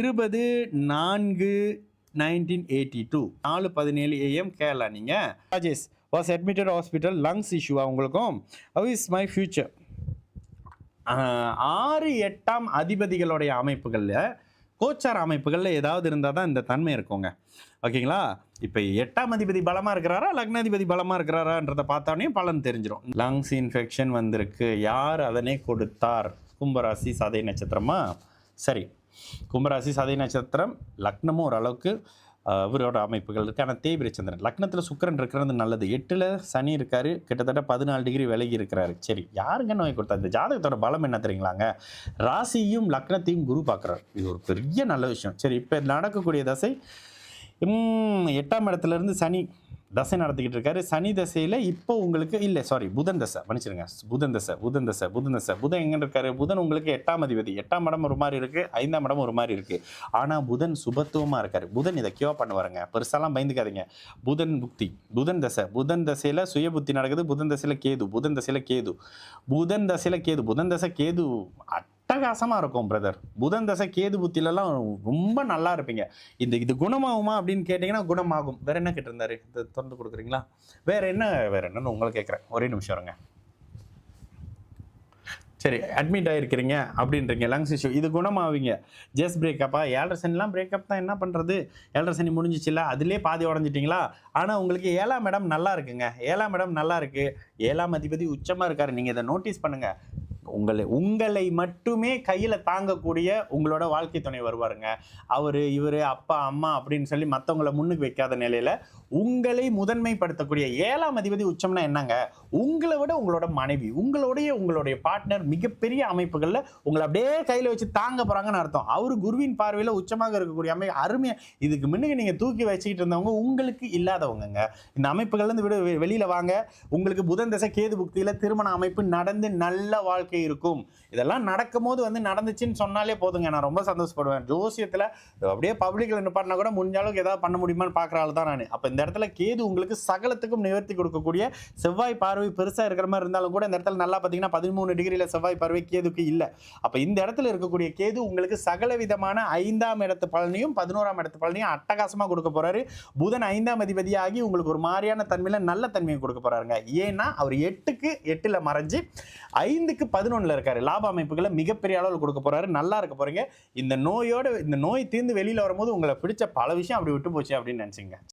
20/4/1982 4:17 AM Kerala. நீங்க Rajesh was admitted hospital, lungs இஷ்யூவா உங்களுக்கும்? How is my future? 6 8ஆம் அதிபதிகளுடைய அமைப்புகளில், கோச்சார அமைப்புகளில் ஏதாவது இருந்தால் தான் இந்த தன்மை இருக்குங்க. ஓகேங்களா? இப்போ 8ஆம் அதிபதி பலமாக இருக்கிறாரா, லக்னாதிபதி பலமாக இருக்கிறாரான்றதை பார்த்தோன்னே பலன் தெரிஞ்சிடும். லங்ஸ் இன்ஃபெக்ஷன் வந்திருக்கு, யார் அதனை கொடுத்தார்? கும்பராசி சதய நட்சத்திரமா? சரி, கும்பராசி சதய நட்சத்திரம், லக்னமும் ஓரளவுக்கு இவரோட அமைப்புகள் இருக்குது. ஆனால் தேய்பிரை சந்திரன் லக்னத்தில் சுக்கிரன் இருக்கிறது நல்லது. 8ல் சனி இருக்கார், கிட்டத்தட்ட 14 டிகிரி விலகி இருக்கிறாரு. சரி, யாருங்க நோய் கொடுத்தா? இந்த ஜாதகத்தோட பலம் என்ன தெரியுங்களாங்க? ராசியும் லக்னத்தையும் குரு பார்க்குறாரு. இது ஒரு பெரிய நல்ல விஷயம். சரி, இப்போ நடக்கக்கூடிய தசை 8ஆம் இடத்துலேருந்து சனி தசை நடத்திக்கிட்டு இருக்காரு. சனி தசையில் இப்போ உங்களுக்கு இல்லை, சாரி, புதன் தசை, மன்னிச்சிருங்க, புதன் எங்கே இருக்காரு? புதன் உங்களுக்கு 8ஆம் அதிபதி. 8ஆம் இடம் ஒரு மாதிரி இருக்குது, 5ஆம் இடம் ஒரு மாதிரி இருக்குது. ஆனால் புதன் சுபத்துவமாக இருக்கார். புதன் இதை கியூ பண்ணுவாருங்க, பெருசாலாம் பயந்துக்காதீங்க. புதன் புக்தி, புதன் தசையில் சுய புத்தி நடக்குது. புதன் தசையில் கேது, புதன் தசை கேது அட்டகாசமாக இருக்கும் பிரதர். புதன் தசை கேது புத்திலலாம் ரொம்ப நல்லா இருப்பீங்க. இது குணமாகுமா அப்படின்னு கேட்டிங்கன்னா குணமாகும். வேற என்ன கேட்டிருந்தாரு? இதை திறந்து கொடுக்குறீங்களா? வேற என்னன்னு உங்களை கேட்குறேன். ஒரே நிமிஷம் இருங்க. சரி, அட்மிட் ஆகிருக்கிறீங்க அப்படின்றீங்க, லங்ஸ் இஷ்யூ, இது குணமாவீங்க. ஜஸ்ட் பிரேக்கப்பா? 7.5 சனிலாம் பிரேக்கப் தான், என்ன பண்ணுறது? 7.5 சனி முடிஞ்சிச்சுல, அதிலே பாதி உடஞ்சிட்டிங்களா? ஆனால் உங்களுக்கு 7ஆம் இடம் நல்லா இருக்குங்க. 7ஆம் இடம் நல்லா இருக்குது. 7ஆம் அதிபதி உச்சமாக இருக்காரு. நீங்கள் இதை நோட்டீஸ் பண்ணுங்கள். உங்களை மட்டுமே கையில் தாங்கக்கூடிய உங்களோட வாழ்க்கை துணை வருவாருங்க. இவர் அப்பா அம்மா அப்படின்னு சொல்லி மற்றவங்களை முன்னுக்கு வைக்காத நிலையில் உங்களை முதன்மைப்படுத்தக்கூடிய 7ஆம் அதிபதி உச்சம்னா என்னங்க? உங்களை விட உங்களோட மனைவி, உங்களுடைய பார்ட்னர் மிகப்பெரிய அமைப்புகளில் உங்களை அப்படியே கையில் வச்சு தாங்க போகிறாங்கன்னு அர்த்தம். அவரு குருவின் பார்வையில் உச்சமாக இருக்கக்கூடிய அருமையாக இதுக்கு முன்னுக்கு நீங்கள் தூக்கி வச்சுக்கிட்டு இருந்தவங்க உங்களுக்கு இல்லாதவங்க. இந்த அமைப்புகள்லேருந்து வெளியில் வாங்க. உங்களுக்கு புதன் தசை கேது புக்தியில் திருமண அமைப்பு நடந்து நல்ல வாழ்க்கை இருக்கும். இதெல்லாம் நடக்கும் போது நடந்துச்சுன்னு சொன்னாலே போதுங்க, நான் ரொம்ப சந்தோஷப்படுவேன். ஜோசியத்தில் அப்படியே பப்ளிக்ல நிப்பாட்டினா கூட முடிஞ்ச அளவுக்கு ஏதாவது பண்ண முடியுமான்னு பார்க்குற ஆள் தான் நான். அப்போ இந்த இடத்துல கேது உங்களுக்கு சகலத்துக்கும் நிவர்த்தி கொடுக்கக்கூடிய, செவ்வாய் பார்வை பெருசாக இருக்கிற மாதிரி இருந்தாலும் கூட இந்த இடத்துல நல்லா பார்த்தீங்கன்னா 13 டிகிரியில் செவ்வாய் பார்வை கேதுக்கு இல்லை. அப்போ இந்த இடத்துல இருக்கக்கூடிய கேது உங்களுக்கு சகல விதமான 5ஆம் இடத்து பலனையும் 11ஆம் இடத்து பலனையும் அட்டகாசமாக கொடுக்க போறாரு. புதன் 5ஆம் அதிபதியாகி உங்களுக்கு ஒரு மாதிரியான தன்மையில் நல்ல தன்மையை கொடுக்க போறாருங்க. ஏன்னா அவர் 8க்கு 8ல் மறைஞ்சு 5க்கு 11ல் இருக்காரு. லாப அமைப்புகளை மிகப்பெரிய அளவில் கொடுக்க போறாரு. நல்லா இருக்க போறீங்க. இந்த நோய் தீர்ந்து வெளியில் வரும்போது உங்களை பிடிச்ச பல விஷயம் அப்படி விட்டு போச்சு அப்படின்னு நினைச்சிங்க.